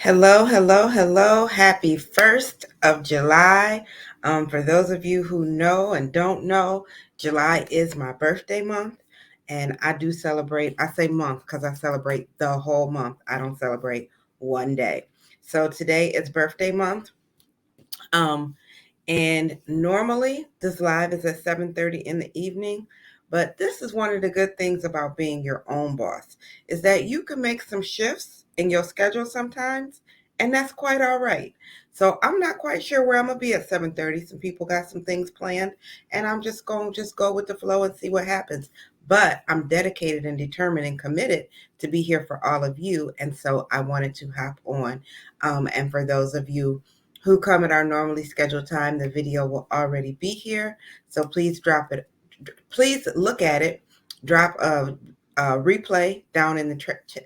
Hello, hello, hello. Happy 1st of July. For those of you who know and don't know, July is my birthday month. And I do celebrate, I say month because I celebrate the whole month. I don't celebrate one day. So today is birthday month. Um, and normally this live is at 7:30 in the evening, but this is one of the good things about being your own boss is that you can make some shifts in your schedule sometimes, and that's quite all right. So I'm not quite sure where I'm gonna be at 7:30. Some people got some things planned, and I'm just going to just go with the flow and see what happens. But I'm dedicated and determined and committed to be here for all of you, and so I wanted to hop on. And for those of you who come at our normally scheduled time, the video will already be here. So please drop it. Please look at it. Drop a replay down in the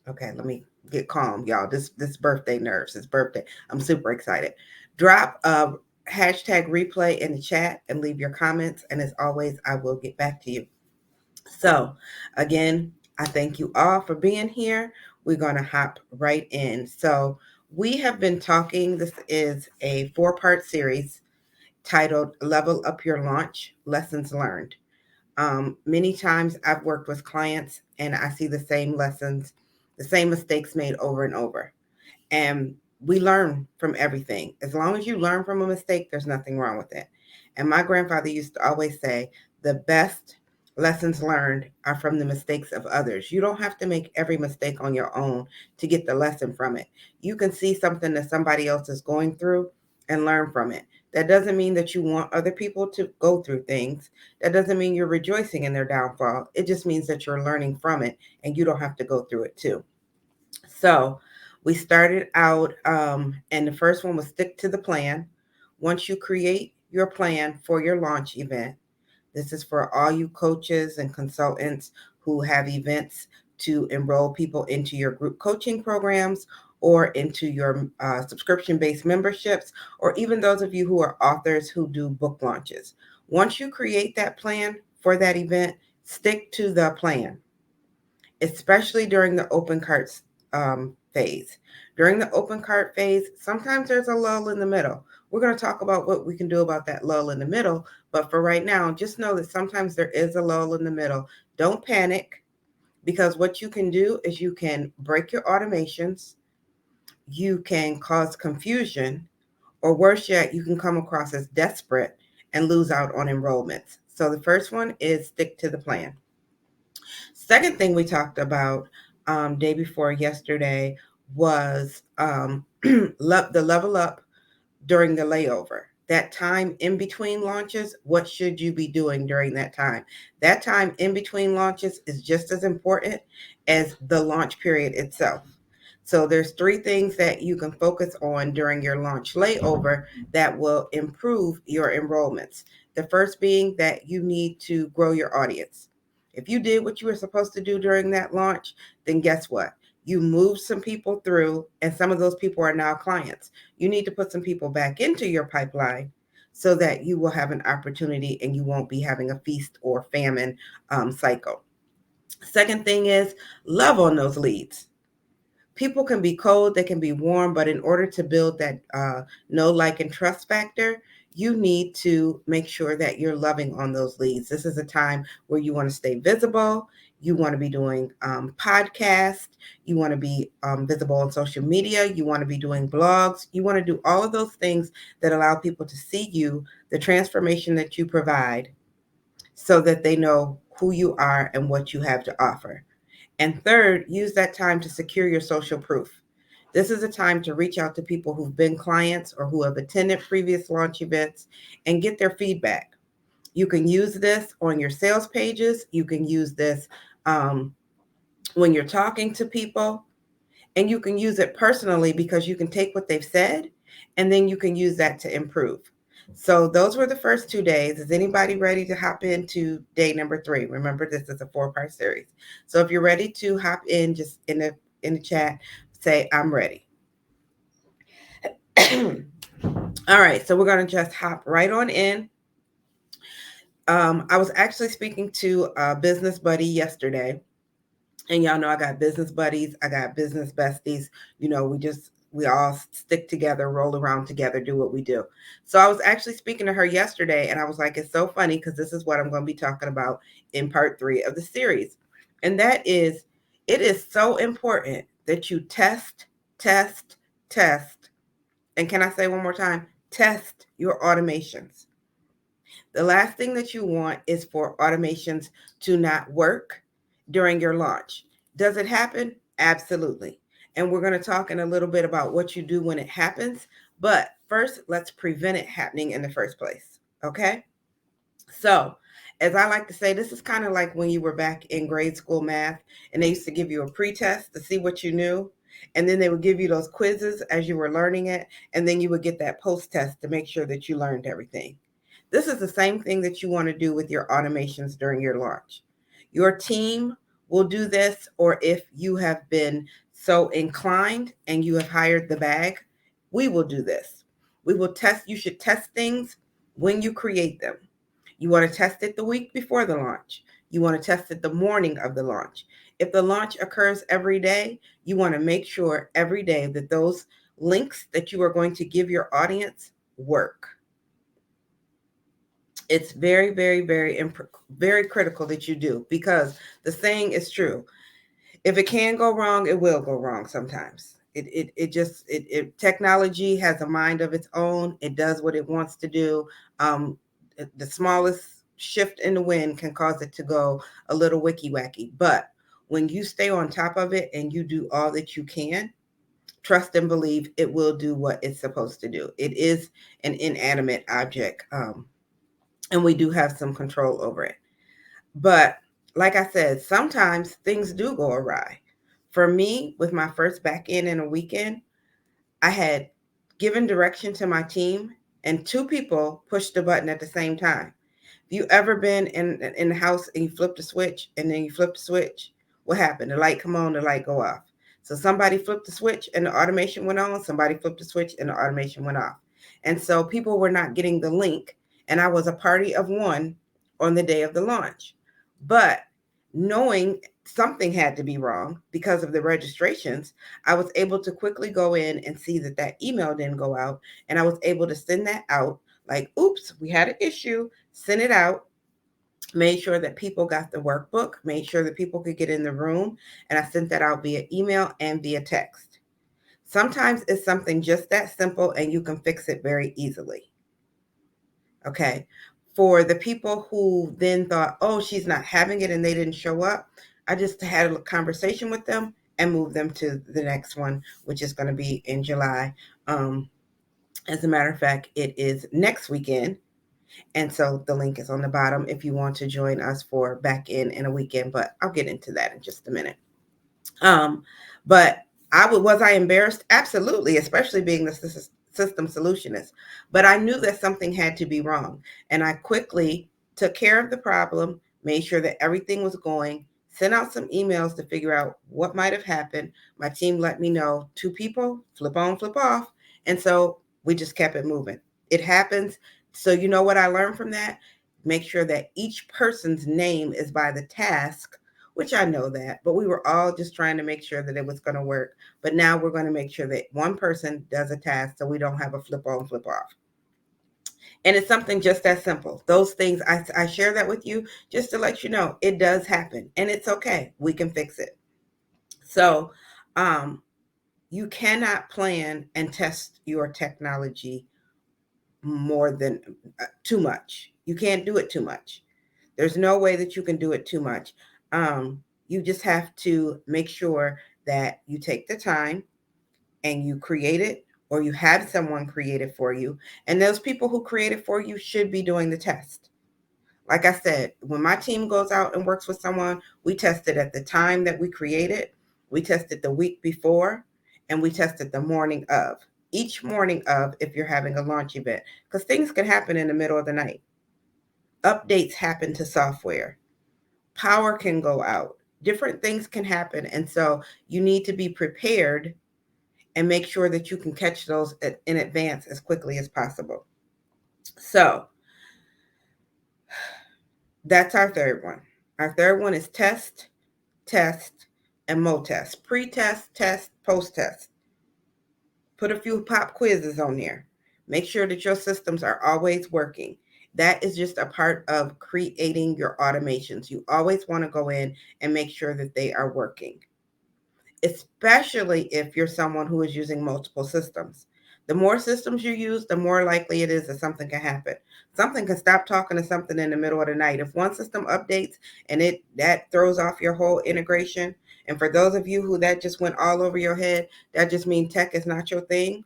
okay, let me get calm, y'all. This birthday nerves. It's birthday. I'm super excited. Drop a hashtag replay in the chat and leave your comments. And as always, I will get back to you. So again, I thank you all for being here. We're going to hop right in. So we have been talking. This is a 4-part series titled Level Up Your Launch Lessons Learned. Many times I've worked with clients and I see the same lessons, the same mistakes made over and over. And we learn from everything. As long as you learn from a mistake, there's nothing wrong with it. And my grandfather used to always say, the best lessons learned are from the mistakes of others. You don't have to make every mistake on your own to get the lesson from it. You can see something that somebody else is going through and learn from it. That doesn't mean that you want other people to go through things. That doesn't mean you're rejoicing in their downfall. It just means that you're learning from it and you don't have to go through it too. So we started out, and the first one was stick to the plan. Once you create your plan for your launch event, this is for all you coaches and consultants who have events to enroll people into your group coaching programs or into your subscription based memberships, or even those of you who are authors who do book launches. Once you create that plan for that event, stick to the plan, especially during the open carts phase. During the open cart phase, sometimes there's a lull in the middle. We're going to talk about what we can do about that lull in the middle. But for right now, just know that sometimes there is a lull in the middle. Don't panic, because what you can do is you can break your automations, you can cause confusion, or worse yet, you can come across as desperate and lose out on enrollments. So the first one is stick to the plan. Second thing we talked about day before yesterday was the level up during the layover. That time in between launches, what should you be doing during that time? That time in between launches is just as important as the launch period itself. So there's 3 things that you can focus on during your launch layover that will improve your enrollments. The first being that you need to grow your audience. If you did what you were supposed to do during that launch, then guess what? You moved some people through, and some of those people are now clients. You need to put some people back into your pipeline so that you will have an opportunity and you won't be having a feast or famine cycle. Second thing is love on those leads. People can be cold, they can be warm, but in order to build that know, like, and trust factor, you need to make sure that you're loving on those leads. This is a time where you want to stay visible. You want to be doing podcasts. You want to be visible on social media. You want to be doing blogs. You want to do all of those things that allow people to see you, the transformation that you provide, so that they know who you are and what you have to offer. And third, use that time to secure your social proof. This is a time to reach out to people who've been clients or who have attended previous launch events and get their feedback. You can use this on your sales pages. You can use this when you're talking to people, and you can use it personally because you can take what they've said and then you can use that to improve. So those were the first 2 days. Is anybody ready to hop into day number 3? Remember, this is a 4-part series. So if you're ready to hop in, just in the chat, say I'm ready. All right, so we're going to just hop right on in. I was actually speaking to a business buddy yesterday, And y'all know I got business buddies, I got business besties. We all stick together, roll around together, do what we do. So I was actually speaking to her yesterday, and I was like, it's so funny because this is what I'm going to be talking about in part 3 of the series. And that is, it is so important that you test, test, test. And can I say one more time? Test your automations. The last thing that you want is for automations to not work during your launch. Does it happen? Absolutely. And we're going to talk in a little bit about what you do when it happens. But first, let's prevent it happening in the first place. Okay? So, as I like to say, this is kind of like when you were back in grade school math and they used to give you a pretest to see what you knew. And then they would give you those quizzes as you were learning it. And then you would get that post test to make sure that you learned everything. This is the same thing that you want to do with your automations during your launch. Your team will do this, or if you have been so inclined and you have hired the bag, we will do this. We will test, you should test things when you create them. You want to test it the week before the launch. You want to test it the morning of the launch. If the launch occurs every day, you want to make sure every day that those links that you are going to give your audience work. It's very, very, very, very critical that you do, because the saying is true. If it can go wrong, it will go wrong sometimes. Technology has a mind of its own. It does what it wants to do. The smallest shift in the wind can cause it to go a little wicky wacky. But when you stay on top of it and you do all that you can, trust and believe it will do what it's supposed to do. It is an inanimate object, and we do have some control over it. But like I said, sometimes things do go awry. For me, with my first back end in a weekend, I had given direction to my team, and 2 people pushed the button at the same time. Have you ever been in the house and you flipped a switch and then you flipped the switch? What happened? The light come on, the light go off. So somebody flipped the switch and the automation went on. Somebody flipped the switch and the automation went off. And so people were not getting the link. And I was a party of one on the day of the launch. But knowing something had to be wrong because of the registrations, I was able to quickly go in and see that that email didn't go out. And I was able to send that out like, oops, we had an issue, send it out, made sure that people got the workbook, made sure that people could get in the room. And I sent that out via email and via text. Sometimes it's something just that simple and you can fix it very easily. Okay. For the people who then thought, oh, she's not having it and they didn't show up, I just had a conversation with them and moved them to the next one, which is going to be in July. As a matter of fact, it is next weekend. And so the link is on the bottom if you want to join us for back in a weekend, but I'll get into that in just a minute. But was I embarrassed? Absolutely, especially being the system solutionist. But I knew that something had to be wrong. And I quickly took care of the problem, made sure that everything was going, sent out some emails to figure out what might have happened. My team let me know 2 people, flip on, flip off. And so we just kept it moving. It happens. So you know what I learned from that? Make sure that each person's name is by the task, which I know that, but we were all just trying to make sure that it was going to work. But now we're going to make sure that one person does a task so we don't have a flip on, flip off. And it's something just that simple. Those things, I share that with you just to let you know it does happen and it's okay. We can fix it. So you cannot plan and test your technology more than too much. You can't do it too much. There's no way that you can do it too much. You just have to make sure that you take the time and you create it, or you have someone create it for you. And those people who create it for you should be doing the test. Like I said, when my team goes out and works with someone, we test it at the time that we create it, we test it the week before, and we test it the morning of. Each morning of, if you're having a launch event, because things can happen in the middle of the night. Updates happen to software. Power can go out. Different things can happen. And so you need to be prepared and make sure that you can catch those in advance as quickly as possible. So that's our third one. Our third one is test, test, and MOTEST, pre-test, test, post-test. Put a few pop quizzes on there. Make sure that your systems are always working. That is just a part of creating your automations. You always want to go in and make sure that they are working, especially if you're someone who is using multiple systems. The more systems you use, the more likely it is that something can happen. Something can stop talking to something in the middle of the night. If one system updates and that throws off your whole integration, and for those of you who that just went all over your head, that just means tech is not your thing,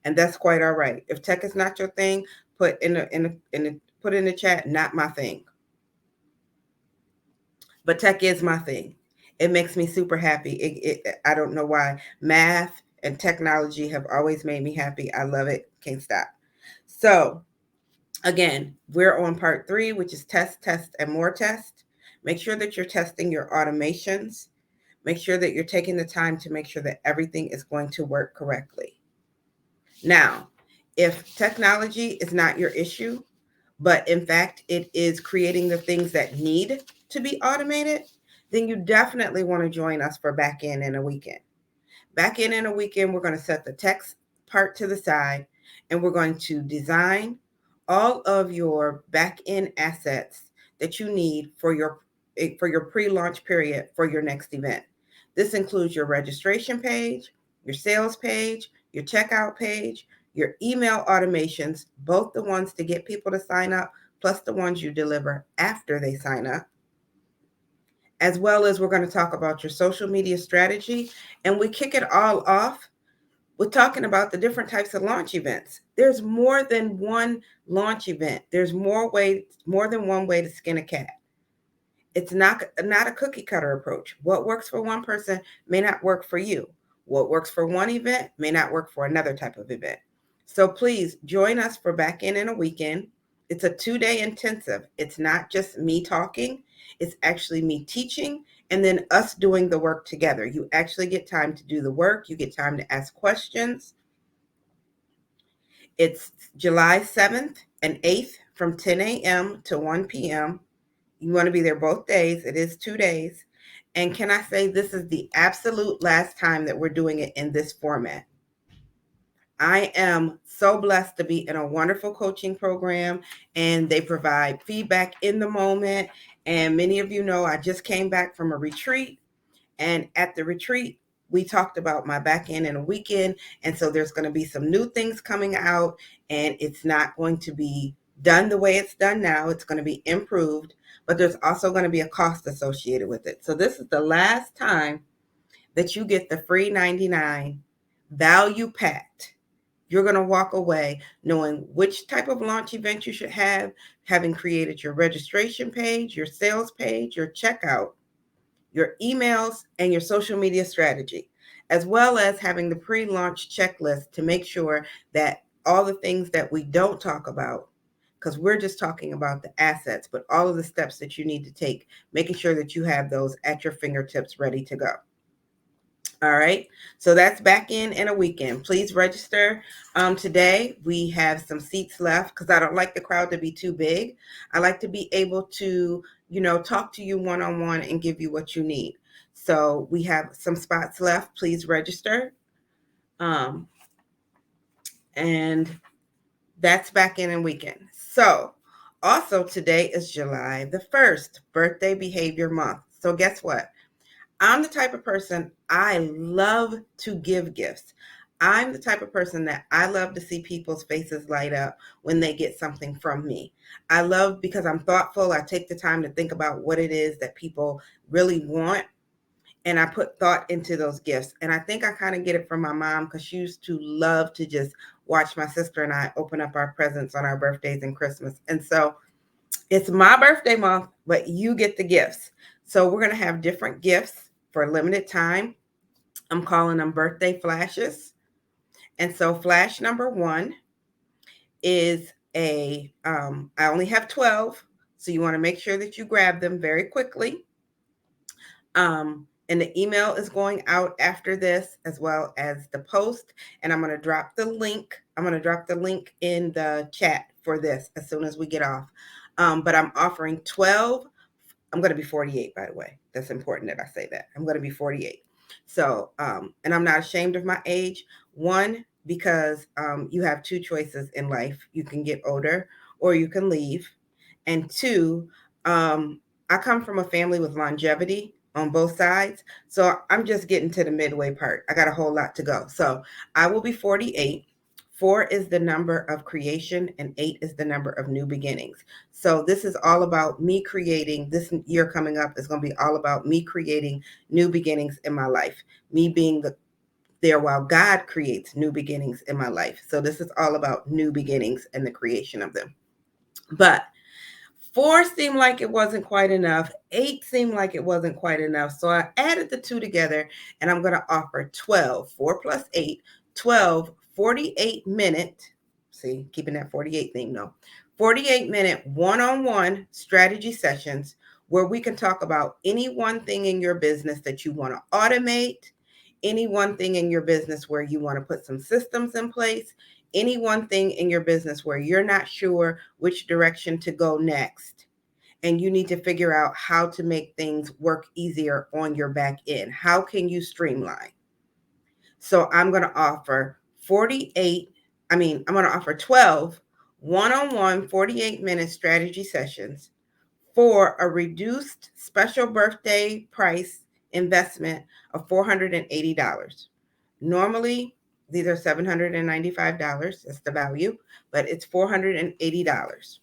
and that's quite all right. If tech is not your thing, put put in the chat, not my thing. But tech is my thing. It makes me super happy. I don't know why. Math and technology have always made me happy. I love it. Can't stop. So again, we're on part 3, which is test, test, and more test. Make sure that you're testing your automations. Make sure that you're taking the time to make sure that everything is going to work correctly. Now, if technology is not your issue, but in fact, it is creating the things that need to be automated, then you definitely want to join us for Back In a Weekend. Back In a Weekend, we're going to set the text part to the side, and we're going to design all of your back-end assets that you need for your pre-launch period for your next event. This includes your registration page, your sales page, your checkout page, your email automations, both the ones to get people to sign up, plus the ones you deliver after they sign up. As well as we're going to talk about your social media strategy. And we kick it all off with talking about the different types of launch events. There's more than one launch event. There's more than one way to skin a cat. It's not a cookie cutter approach. What works for one person may not work for you. What works for one event may not work for another type of event. So please join us for Back In a Weekend. It's a 2-day intensive. It's not just me talking. It's actually me teaching and then us doing the work together. You actually get time to do the work. You get time to ask questions. It's July 7th and 8th from 10 a.m. to 1 p.m. You want to be there both days. It is 2 days. And can I say this is the absolute last time that we're doing it in this format? I am so blessed to be in a wonderful coaching program, and they provide feedback in the moment. And many of you know I just came back from a retreat, and at the retreat, we talked about my Back In a Weekend. And so there's going to be some new things coming out, and it's not going to be done the way it's done now. It's going to be improved, but there's also going to be a cost associated with it. So this is the last time that you get the free 99 value packed. You're going to walk away knowing which type of launch event you should have, having created your registration page, your sales page, your checkout, your emails, and your social media strategy, as well as having the pre-launch checklist to make sure that all the things that we don't talk about, because we're just talking about the assets, but all of the steps that you need to take, making sure that you have those at your fingertips ready to go. All right, so that's Back In a Weekend. Please register today. We have some seats left because I don't like the crowd to be too big. I like to be able to, talk to you one-on-one and give you what you need. So we have some spots left. Please register. And that's Back In a Weekend. So also today is July the 1st, Birthday Behavior Month. So guess what? I'm the type of person, I love to give gifts. I'm the type of person that I love to see people's faces light up when they get something from me. I love because I'm thoughtful. I take the time to think about what it is that people really want, and I put thought into those gifts. And I think I kind of get it from my mom because she used to love to just watch my sister and I open up our presents on our birthdays and Christmas. And so it's my birthday month, but you get the gifts. So we're going to have different gifts for a limited time. I'm calling them birthday flashes. And so flash number 1 is I only have 12. So you want to make sure that you grab them very quickly. And the email is going out after this, as well as the post. And I'm going to drop the link. I'm going to drop the link in the chat for this as soon as we get off. But I'm offering 12 I'm going to be 48, by the way. That's important that I say that. I'm going to be 48. So, and I'm not ashamed of my age. One, because you have two choices in life. You can get older or you can leave. And two, I come from a family with longevity on both sides. So I'm just getting to the midway part. I got a whole lot to go. So I will be 48. 4 is the number of creation, and 8 is the number of new beginnings. So this is all about me creating. This year coming up is going to be all about me creating new beginnings in my life, me being there while God creates new beginnings in my life. So this is all about new beginnings and the creation of them. But 4 seemed like it wasn't quite enough. 8 seemed like it wasn't quite enough. So I added the two together, and I'm going to offer 12, 4 plus 8, 12 48-minute, see, keeping that 48 thing, no, 48-minute one-on-one strategy sessions where we can talk about any one thing in your business that you want to automate, any one thing in your business where you want to put some systems in place, any one thing in your business where you're not sure which direction to go next, and you need to figure out how to make things work easier on your back end. How can you streamline? So I'm going to offer 12 one-on-one 48-minute strategy sessions for a reduced special birthday price investment of $480. Normally, these are $795. That's the value, but it's $480.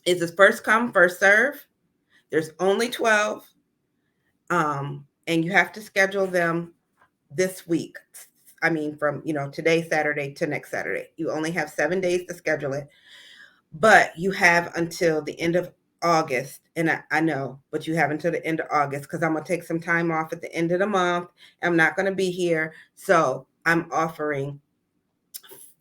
It's a first come, first serve. There's only 12, and you have to schedule them this week. I mean, from today, Saturday to next Saturday. You only have 7 days to schedule it, but you have until the end of August. And I know, but you have until the end of August because I'm going to take some time off at the end of the month. I'm not going to be here. So I'm offering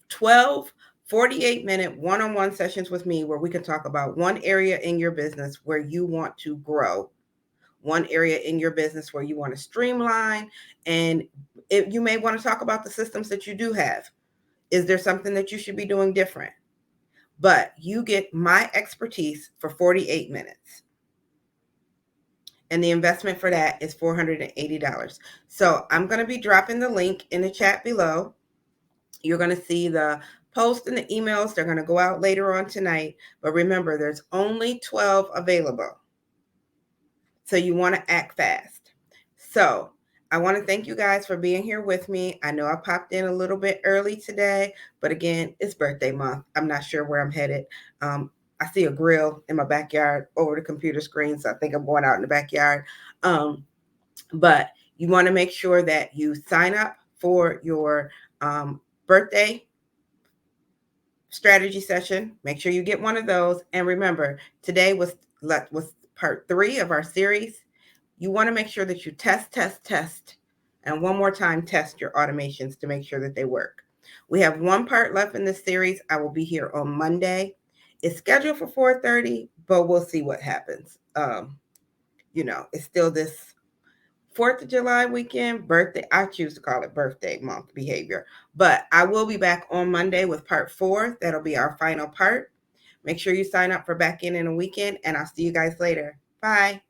12 48-minute one-on-one sessions with me where we can talk about one area in your business where you want to grow, one area in your business where you want to streamline, and you may want to talk about the systems that you do have. Is there something that you should be doing different? But you get my expertise for 48 minutes. And the investment for that is $480. So I'm going to be dropping the link in the chat below. You're going to see the post and the emails. They're going to go out later on tonight. But remember, there's only 12 available. So you want to act fast. So I want to thank you guys for being here with me. I know I popped in a little bit early today, but again, it's birthday month. I'm not sure where I'm headed. I see a grill in my backyard over the computer screen, so I think I'm going out in the backyard. But you want to make sure that you sign up for your birthday strategy session. Make sure you get one of those. And remember, today was part 3 of our series. You want to make sure that you test, and one more time test your automations to make sure that they work. We have one part left in this series. I will be here on Monday. It's scheduled for 4:30, but we'll see what happens. It's still this 4th of July weekend, birthday. I choose to call it birthday month behavior. But I will be back on Monday with part 4. That'll be our final part. Make sure you sign up for Back In a Weekend, and I'll see you guys later. Bye.